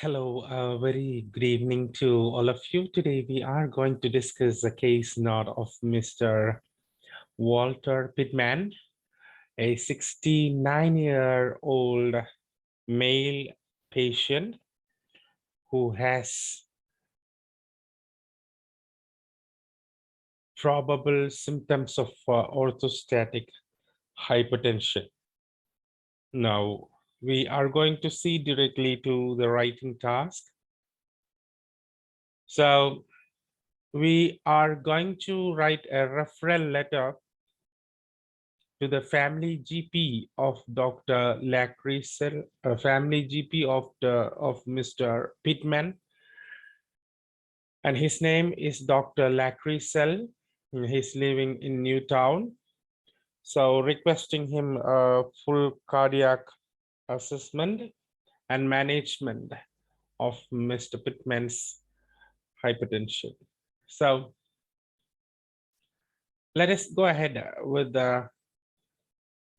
Hello, very good evening to all of you. Today we are going to discuss the case note of Mr. Walter Pittman, a 69-year-old male patient who has probable symptoms of orthostatic hypertension. Now, we are going to see directly to the writing task. So, we are going to write a referral letter to the family GP of Dr. Lacrisel, family GP of Mr. Pittman, and his name is Dr. Lacrisel. He's living in Newtown. So requesting him a full cardiac assessment and management of Mr. Pittman's hypertension. So let us go ahead with the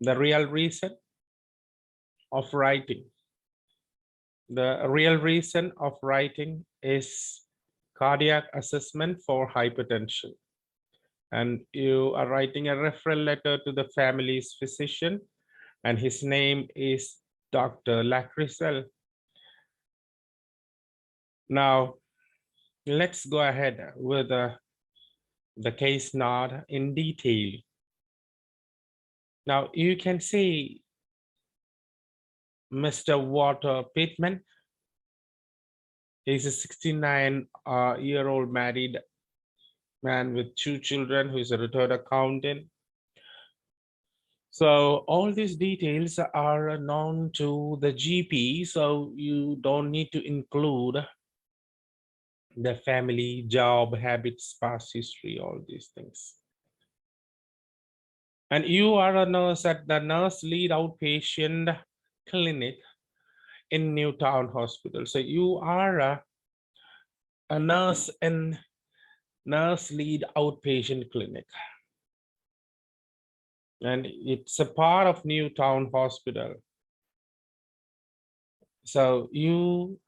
real reason of writing. The real reason of writing is cardiac assessment for hypertension. And you are writing a referral letter to the family's physician, and his name is Dr. Lacrisel. Now, let's go ahead with the case note in detail. Now, you can see Mr. Walter Pittman. He's a 69-year-old married man with 2 children who is a retired accountant. So all these details are known to the GP, so you don't need to include the family, job, habits, past history, all these things. And you are a nurse at the nurse lead outpatient clinic in Newtown Hospital. So you are a nurse in nurse lead outpatient clinic. And it's a part of Newtown Hospital. So you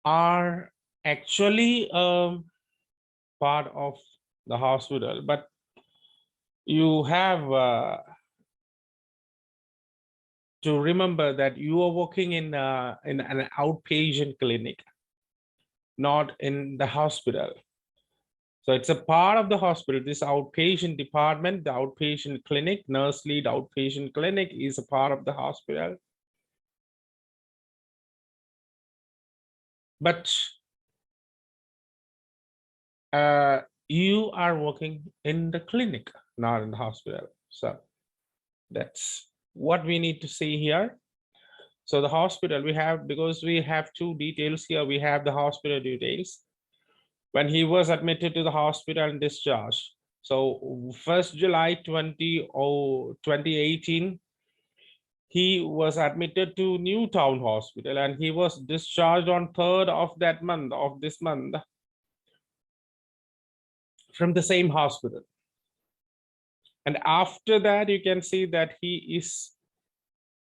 are actually part of the hospital, but you have to remember that you are working in an outpatient clinic, not in the hospital. So it's a part of the hospital. This outpatient department, the outpatient clinic, nurse lead outpatient clinic is a part of the hospital. But you are working in the clinic, not in the hospital. So that's what we need to see here. So the hospital we have, because we have 2 details here, we have the hospital details. When he was admitted to the hospital and discharged. So 1st July 2018, he was admitted to Newtown Hospital and he was discharged on 3rd of this month from the same hospital. And after that, you can see that he is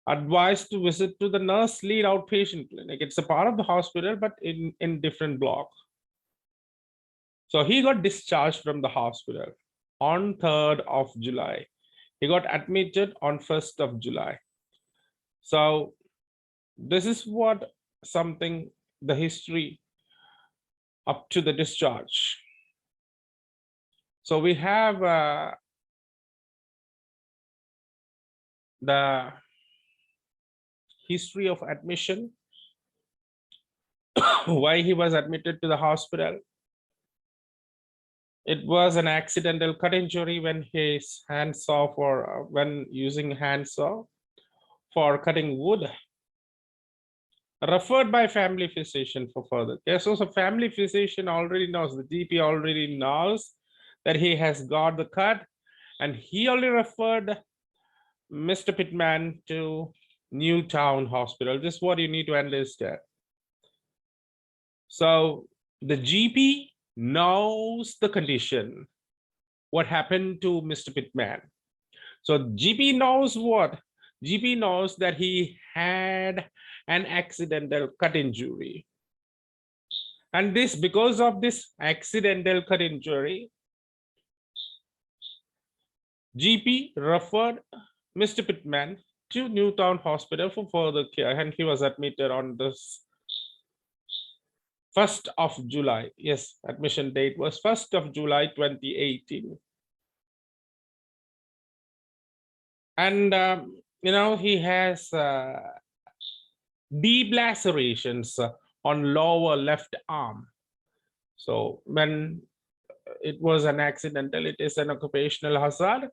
advised to visit to the nurse lead outpatient clinic. It's a part of the hospital, but in different block. So he got discharged from the hospital on 3rd of July. He got admitted on 1st of July. So this is what the history up to the discharge. So we have the history of admission, why he was admitted to the hospital. It was an accidental cut injury when his handsaw when using handsaw for cutting wood. Referred by family physician for further care. So family physician already knows, the GP already knows that he has got the cut, and he only referred Mr. Pittman to Newtown Hospital. This is what you need to understand. So the GP knows the condition, what happened to Mr. Pittman. So GP knows what? GP knows that he had an accidental cut injury. And this, because of this accidental cut injury, GP referred Mr. Pittman to Newtown Hospital for further care, and he was admitted on this 1st of July. Yes, admission date was 1st of July 2018. And you know, he has deep lacerations on lower left arm. So when it was an accidental, it is an occupational hazard.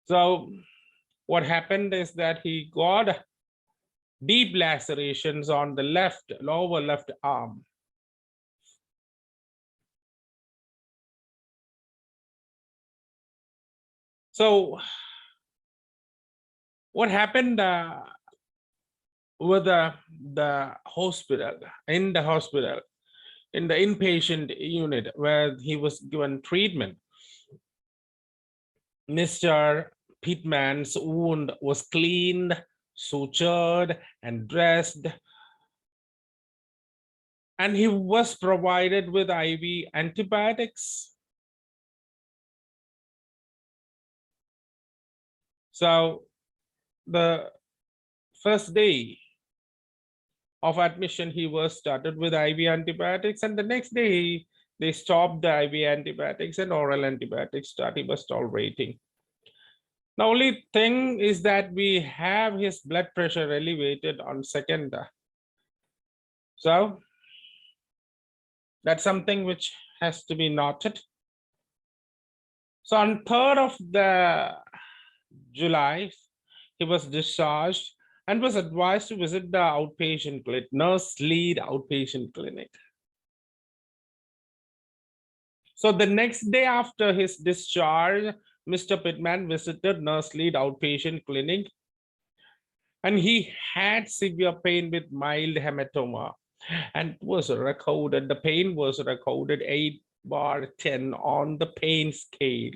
So what happened is that he got deep lacerations on the lower left arm. So what happened with the hospital, in the inpatient unit where he was given treatment? Mr. Pittman's wound was cleaned, sutured, and dressed, and he was provided with IV antibiotics. So the first day of admission, he was started with IV antibiotics, and the next day they stopped the IV antibiotics and oral antibiotics start. He was tolerating. The only thing is that we have his blood pressure elevated on 2nd. So that's something which has to be noted. So on 3rd of July, he was discharged and was advised to visit the outpatient clinic, nurse lead outpatient clinic. So the next day after his discharge, Mr. Pittman visited nurse lead outpatient clinic, and he had severe pain with mild hematoma, and was recorded, the pain was recorded 8/10 on the pain scale.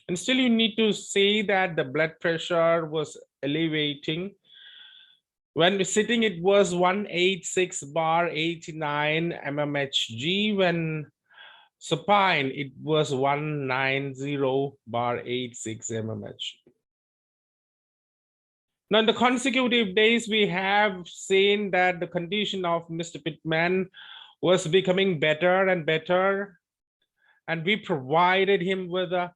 And still you need to say that the blood pressure was elevating. When sitting, it was 186/89 mmHg. When supine, it was 190/86 mmHg. Now, in the consecutive days, we have seen that the condition of Mr. Pittman was becoming better and better, and we provided him with a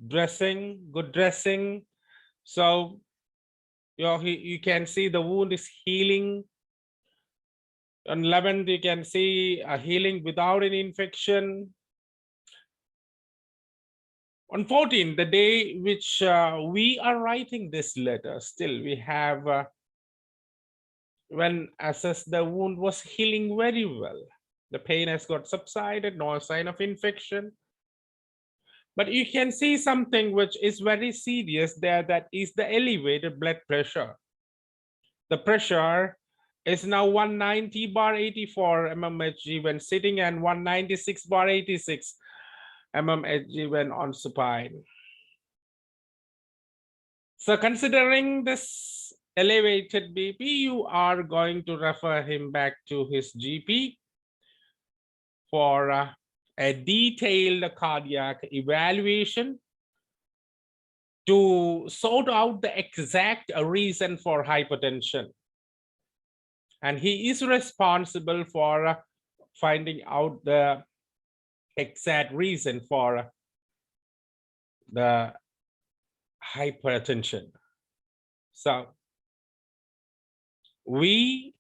good dressing. So you can see the wound is healing. On 11th, you can see a healing without any infection. On 14th, the day which we are writing this letter, still we have when assessed, the wound was healing very well. The pain has got subsided, no sign of infection. But you can see something which is very serious there, that is the elevated blood pressure. The pressure is now 190/84 mmHg when sitting and 196/86 mmHg when on supine. So considering this elevated BP, you are going to refer him back to his GP for a detailed cardiac evaluation to sort out the exact reason for hypertension. And he is responsible for finding out the exact reason for the hypertension. So we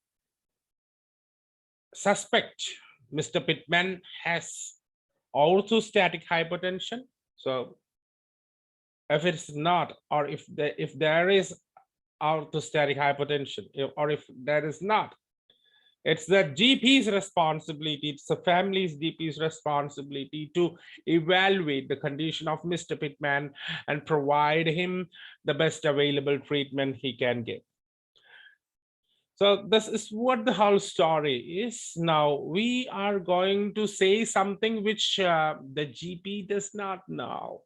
suspect Mr. Pittman has orthostatic hypertension. So if it's not, or if there is orthostatic hypertension, or if there is not, it's the GP's responsibility, it's the family's GP's responsibility to evaluate the condition of Mr. Pittman and provide him the best available treatment he can get. So this is what the whole story is. Now we are going to say something which the GP does not know.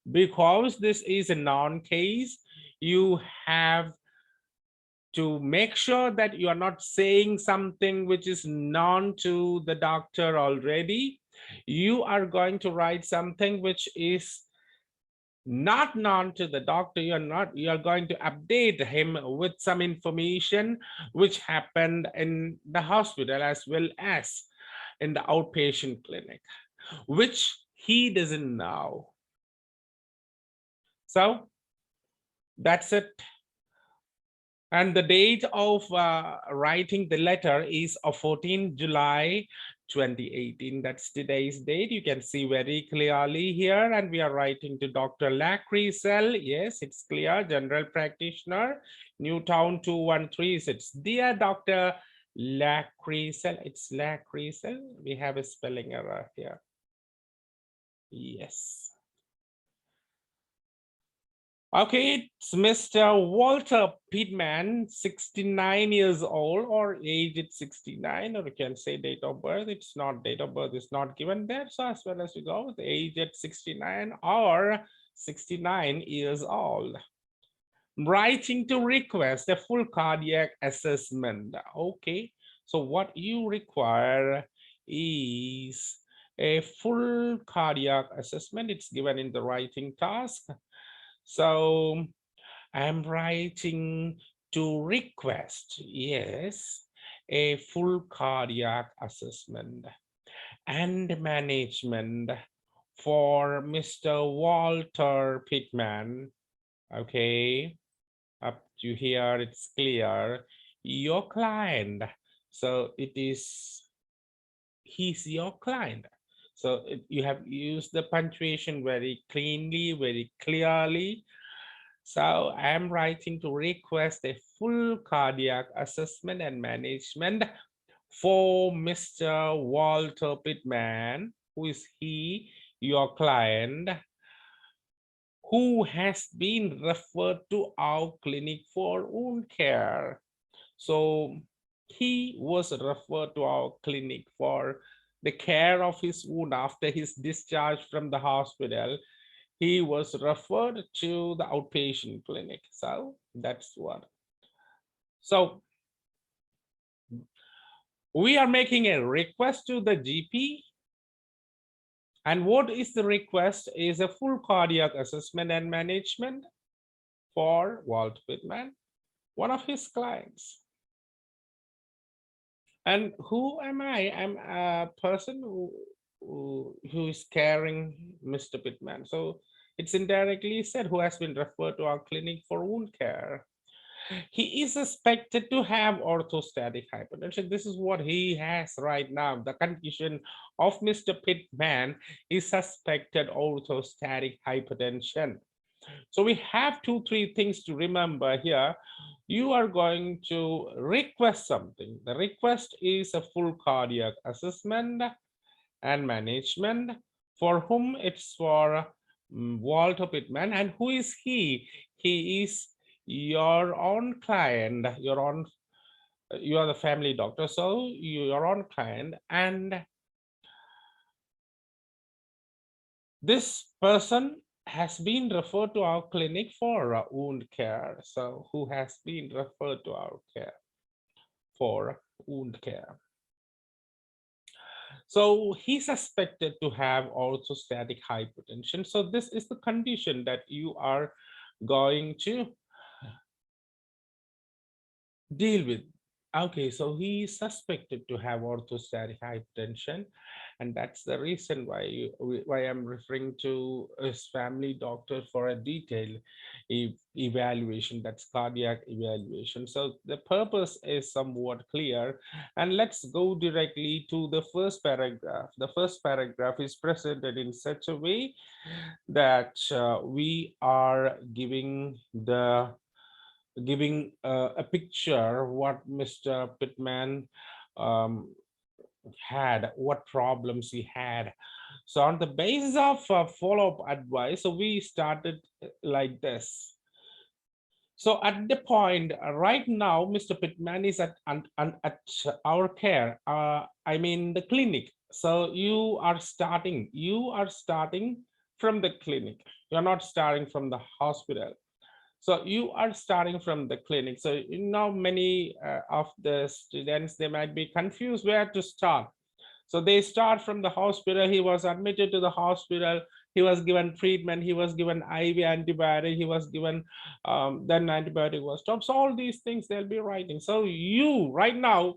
Because this is a non-case, you have to make sure that you are not saying something which is known to the doctor already, you are going to write something which is not known to the doctor. You are going to update him with some information which happened in the hospital as well as in the outpatient clinic, which he doesn't know. So that's it. And the date of writing the letter is of 14 July 2018. That's today's date. You can see very clearly here. And we are writing to Dr. Lacrisel. Yes, it's clear. General practitioner, Newtown 213. It's dear Dr. Lacrisel. It's Lacrisel. We have a spelling error here. Yes. Okay, it's Mr. Walter PITMAN, 69 years old, or age at 69, or you can say date of birth. It's not, date of birth is not given there. So as well as we go with age at 69 or 69 years old. Writing to request a full cardiac assessment. Okay, so what you require is a full cardiac assessment. It's given in the writing task. So I'm writing to request, yes, a full cardiac assessment and management for Mr. Walter PITMAN. Okay, up to here it's clear. Your client. So it is, he's your client. So you have used the punctuation very cleanly, very clearly. So I'm writing to request a full cardiac assessment and management for Mr. Walter PITMAN. Who is he? Your client, who has been referred to our clinic for wound care. So he was referred to our clinic for the care of his wound after his discharge from the hospital. He was referred to the outpatient clinic. So that's what. So we are making a request to the GP. And what is the request is a full cardiac assessment and management for Walter PITMAN, one of his clients. And who am I? I'm a person who is caring Mr. PITMAN. So it's indirectly said who has been referred to our clinic for wound care. He is suspected to have orthostatic hypotension. This is what he has right now. The condition of Mr. PITMAN is suspected orthostatic hypotension. So we have 2-3 things to remember here. You are going to request something. The request is a full cardiac assessment and management. For whom? It's for Walter PITMAN. And who is he? He is your own client. You are the family doctor, so your own client. And this person has been referred to our clinic for wound care. So who has been referred to our care for wound care? So he's suspected to have orthostatic hypotension. So this is the condition that you are going to deal with. Okay, so he is suspected to have orthostatic hypertension, and that's the reason why I'm referring to his family doctor for a detailed evaluation. That's cardiac evaluation. So the purpose is somewhat clear, and let's go directly to the first paragraph. The first paragraph is presented in such a way that we are giving a picture what Mr. PITMAN had, what problems he had. So on the basis of follow-up advice, so we started like this. So at the point right now, Mr. PITMAN is at our care, I mean the clinic. So you are starting from the clinic. You're not starting from the hospital. So you are starting from the clinic. So many of the students, they might be confused where to start. So they start from the hospital. He was admitted to the hospital. He was given treatment. He was given IV antibiotic. He was given, then antibiotic was stopped. So all these things they'll be writing. So you right now,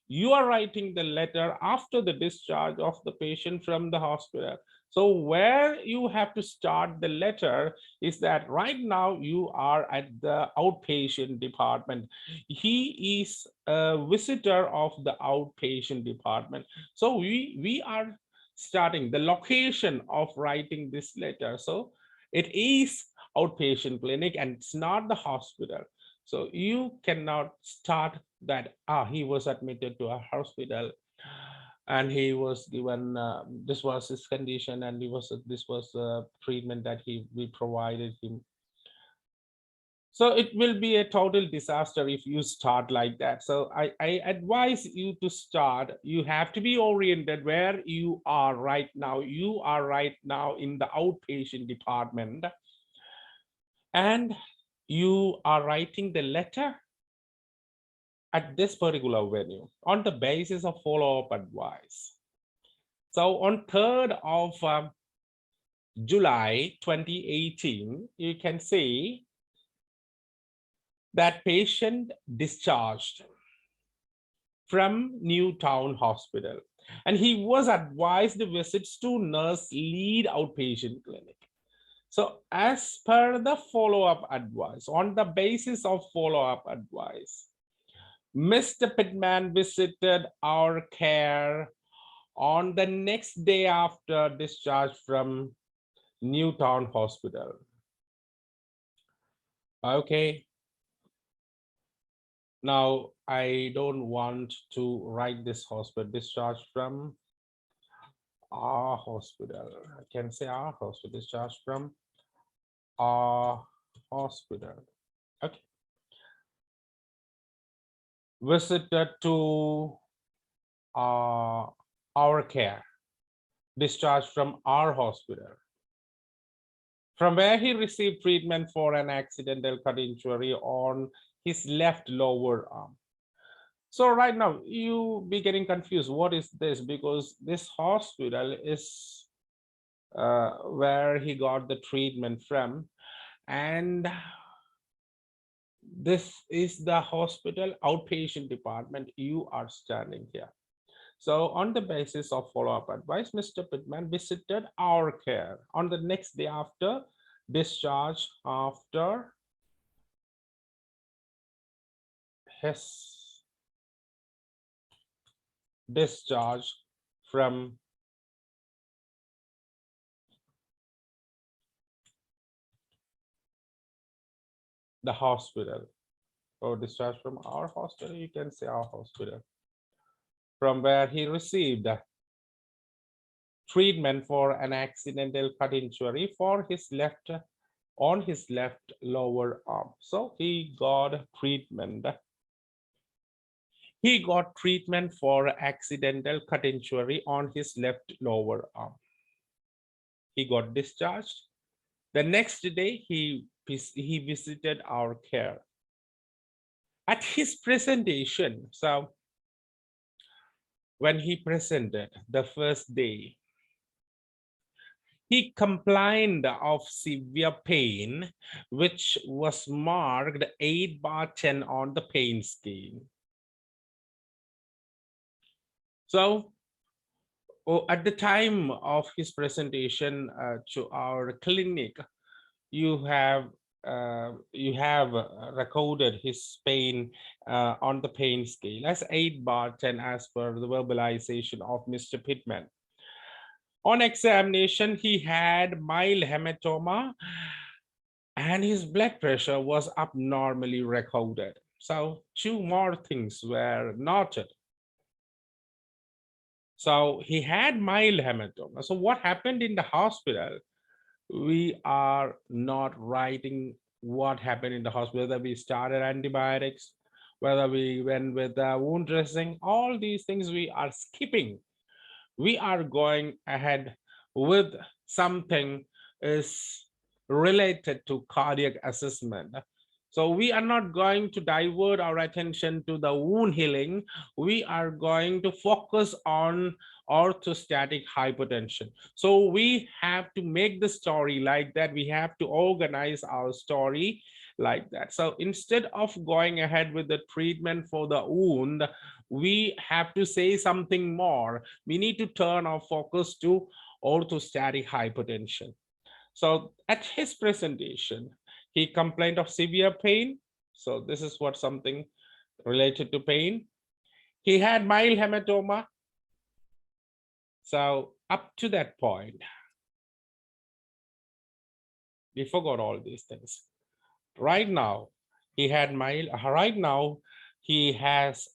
you are writing the letter after the discharge of the patient from the hospital. So where you have to start the letter is that right now you are at the outpatient department. He is a visitor of the outpatient department. So we are starting the location of writing this letter. So it is outpatient clinic and it's not the hospital. So you cannot start that he was admitted to a hospital and he was given this was his condition and this was treatment that we provided him. So it will be a total disaster if you start like that. So I advise you to start. You have to be oriented where you are right now. You are right now in the outpatient department and you are writing the letter at this particular venue on the basis of follow-up advice. So on 3rd of July 2018, you can see that patient discharged from Newtown Hospital and he was advised to visit to nurse lead outpatient clinic. So as per the follow-up advice, on the basis of follow-up advice, Mr. PITMAN visited our care on the next day after discharge from Newtown Hospital. Okay. Now, I don't want to write this hospital, discharge from our hospital. I can say our hospital, discharge from our hospital. Okay. Visited to our care, discharged from our hospital, from where he received treatment for an accidental cut injury on his left lower arm. So right now you be getting confused. What is this? Because this hospital is where he got the treatment from, and this is the hospital outpatient department. You are standing here. So on the basis of follow-up advice, Mr. PITMAN visited our care on the next day after discharge, after his discharge from the hospital, or discharge from our hospital, you can say our hospital, from where he received treatment for an accidental cut injury for his left, on his left lower arm. So he got treatment. He got treatment for accidental cut injury on his left lower arm. He got discharged. The next day, he visited our care. At his presentation, so when he presented the first day, he complained of severe pain, which was marked 8/10 on the pain scale. So at the time of his presentation to our clinic, you have recorded his pain on the pain scale as 8/10 as per the verbalization of Mr. PITMAN. On examination, he had mild hematoma and his blood pressure was abnormally recorded. So 2 more things were noted. So he had mild hematoma. So what happened in the hospital? We are not writing what happened in the hospital, whether we started antibiotics, whether we went with the wound dressing, all these things we are skipping. We are going ahead with something is related to cardiac assessment. So we are not going to divert our attention to the wound healing. We are going to focus on orthostatic hypotension. So we have to make the story like that. We have to organize our story like that. So instead of going ahead with the treatment for the wound, we have to say something more. We need to turn our focus to orthostatic hypotension. So at his presentation, he complained of severe pain. So this is what something related to pain. He had mild hematoma. So up to that point, we forgot all these things. Right now, he had mild. Right now, he has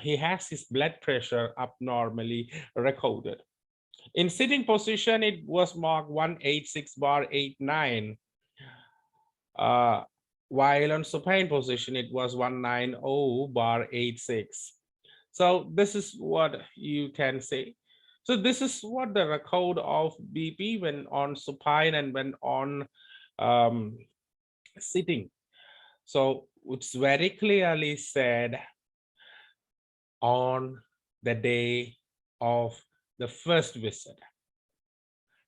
he has his blood pressure abnormally recorded. In sitting position, it was marked 186/89. While on supine position, it was 190/86. So this is what you can say. So this is what the record of BP when on supine and when on sitting. So it's very clearly said on the day of the first visit.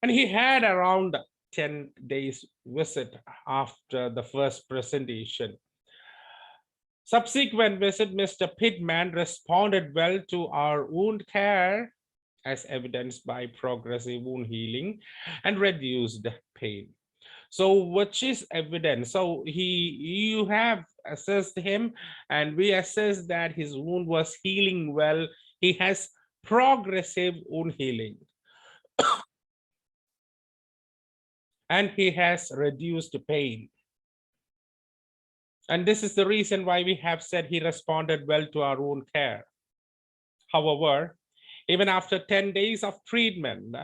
And he had around 10 days visit after the first presentation. Subsequent visit, Mr. PITMAN responded well to our wound care as evidenced by progressive wound healing and reduced pain. So which is evidence? So you have assessed him and we assessed that his wound was healing well. He has progressive wound healing. And he has reduced pain. And this is the reason why we have said he responded well to our wound care. However, even after 10 days of treatment,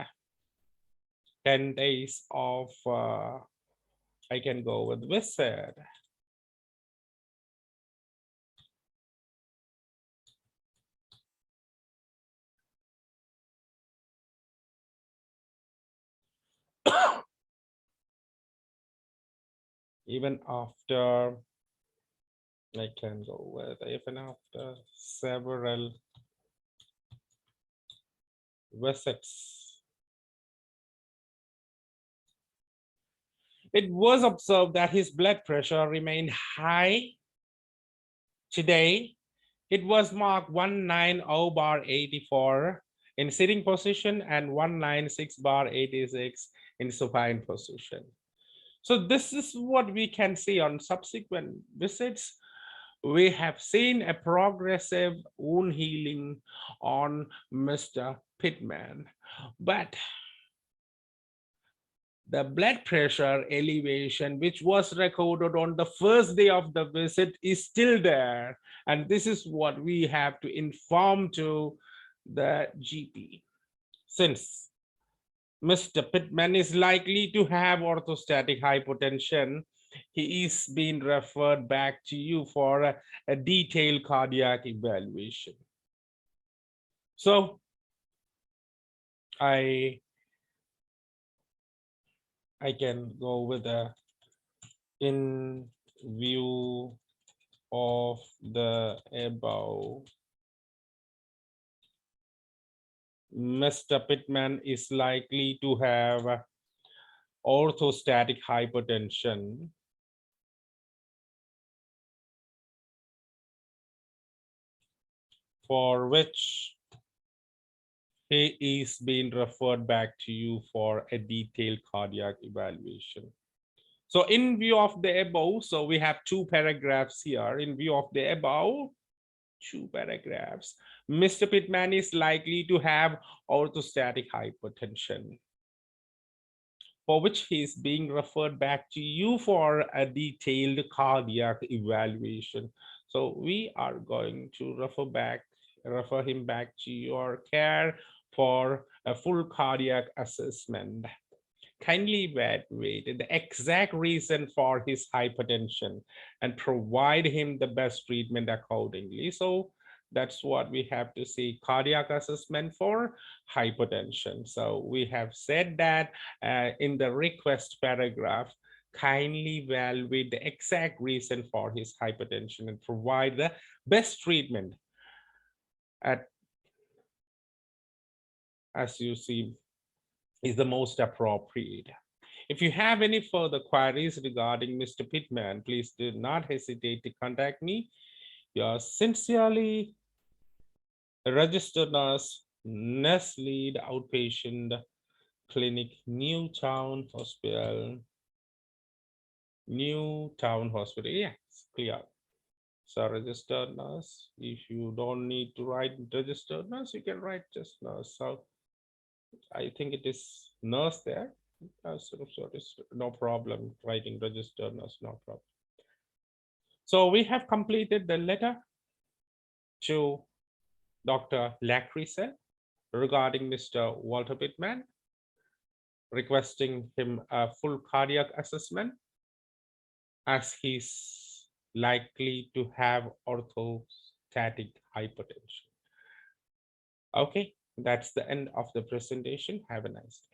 10 days of, I can go with visit. Even after, I can go with, even after several visits, it was observed that his blood pressure remained high. Today, it was marked 190/84 in sitting position and 196/86 in supine position. So this is what we can see on subsequent visits. We have seen a progressive wound healing on Mr. PITMAN, but the blood pressure elevation, which was recorded on the first day of the visit, is still there. And this is what we have to inform to the GP. Since Mr. PITMAN is likely to have orthostatic hypotension, he is being referred back to you for a detailed cardiac evaluation. So I can go with a in view of the above. Mr. PITMAN is likely to have orthostatic hypertension for which he is being referred back to you for a detailed cardiac evaluation. So in view of the above, so we have two paragraphs here. In view of the above, two paragraphs, Mr. PITMAN is likely to have orthostatic hypertension, for which he is being referred back to you for a detailed cardiac evaluation. So we are going to refer him back to your care for a full cardiac assessment. Kindly evaluate the exact reason for his hypertension and provide him the best treatment accordingly. So that's what we have to see, cardiac assessment for hypertension. So we have said that in the request paragraph kindly evaluate the exact reason for his hypertension and provide the best treatment at, as you see, is the most appropriate. If you have any further queries regarding Mr. Pittman, please do not hesitate to contact me. Yours sincerely, registered nurse, nurse lead, outpatient clinic, Newtown Hospital. Newtown Hospital. Yes, clear. So registered nurse. If you don't need to write registered nurse, you can write just nurse. So I think it is nurse there. No problem writing registered nurse, no problem. So we have completed the letter to Dr. Lacrisa regarding Mr. Walter Pittman, requesting him a full cardiac assessment as he's likely to have orthostatic hypertension. Okay, that's the end of the presentation. Have a nice day.